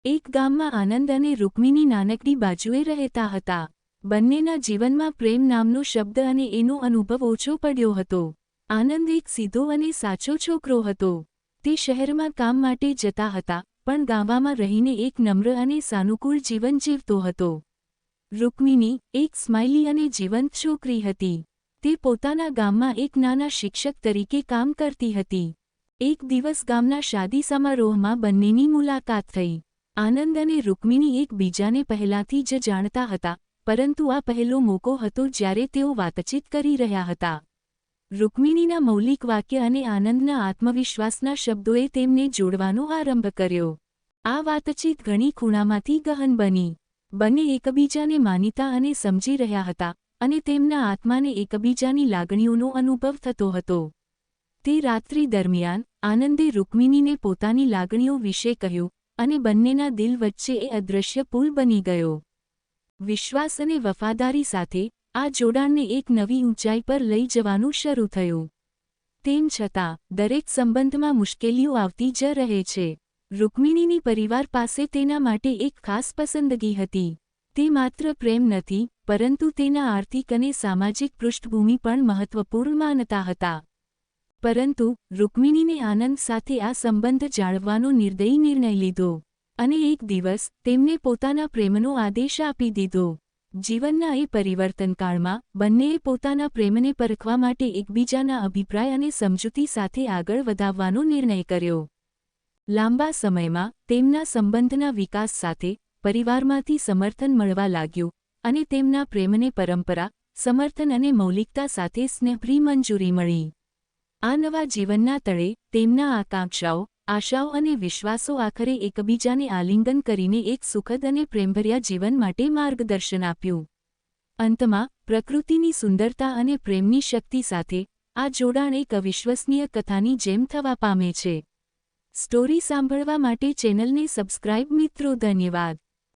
એક ગામમાં આનંદ અને રૂકમિની નાનકડી બાજુએ રહેતા હતા. બંનેના જીવનમાં પ્રેમ નામનો શબ્દ અને એનો અનુભવ ઓછો પડ્યો હતો. આનંદ એક સીધો અને સાચો છોકરો હતો. તે શહેરમાં કામ માટે જતા હતા, પણ ગામમાં રહીને એક નમ્ર અને સાનુકૂળ જીવન જીવતો હતો. રૂકમિની એક સ્માઇલી અને જીવંત છોકરી હતી. તે પોતાના ગામમાં એક નાના શિક્ષક તરીકે કામ કરતી હતી. એક દિવસ ગામના શાદી સમારોહમાં બંનેની મુલાકાત થઈ. આનંદ અને રૂકમિની એકબીજાને પહેલાંથી જ જાણતા હતા, પરંતુ આ પહેલો મોકો હતો જ્યારે તેઓ વાતચીત કરી રહ્યા હતા. રૂકમિનીના મૌલિક વાક્ય અને આનંદના આત્મવિશ્વાસના શબ્દોએ તેમને જોડવાનો આરંભ કર્યો. આ વાતચીત ઘણી ખૂણામાંથી ગહન બની. બંને એકબીજાને માનીતા અને સમજી રહ્યા હતા, અને તેમના આત્માને એકબીજાની લાગણીઓનો અનુભવ થતો હતો. તે રાત્રિ દરમિયાન આનંદે રૂકમિનીને પોતાની લાગણીઓ વિશે કહ્યું, અને બંનેના દિલ વચ્ચે એ અદૃશ્ય પુલ બની ગયો. વિશ્વાસ અને વફાદારી સાથે આ જોડાણને એક નવી ઊંચાઈ પર લઈ જવાનું શરૂ થયું. તેમ છતાં દરેક સંબંધમાં મુશ્કેલીઓ આવતી જ રહે છે. રૂકમિનીની પરિવાર પાસે તેના માટે એક ખાસ પસંદગી હતી. તે માત્ર પ્રેમ નથી, પરંતુ તેના આર્થિક અને સામાજિક પૃષ્ઠભૂમિ પણ મહત્વપૂર્ણ માનતા હતા. પરંતુ રૂકમિનીને આનંદ સાથે આ સંબંધ જાળવવાનો નિર્ણય લીધો. અને એક દિવસ તેમને પોતાના પ્રેમનો આદેશ આપી દીધો. જીવનના એ પરિવર્તનકાળમાં બંનેએ પોતાના પ્રેમને પરખવા માટે એકબીજાના અભિપ્રાય અને સમજૂતી સાથે આગળ વધાવવાનો નિર્ણય કર્યો. લાંબા સમયમાં તેમના સંબંધના વિકાસ સાથે પરિવારમાંથી સમર્થન મળવા લાગ્યું, અને તેમના પ્રેમને પરંપરા, સમર્થન અને મૌલિકતા સાથે સ્નેહભરી મંજૂરી મળી. આ નવા જીવનના તળે તેમના આકાંક્ષાઓ, આશાઓ અને વિશ્વાસો આખરે એકબીજાને આલિંગન કરીને એક સુખદ અને પ્રેમભર્યા જીવન માટે માર્ગદર્શન આપ્યું. અંતમાં પ્રકૃતિની સુંદરતા અને પ્રેમની શક્તિ સાથે આ જોડાણ એક અવિશ્વસનીય કથાની જેમ થવા પામે છે. સ્ટોરી સાંભળવા માટે ચેનલને સબસ્ક્રાઇબ મિત્રો. ધન્યવાદ.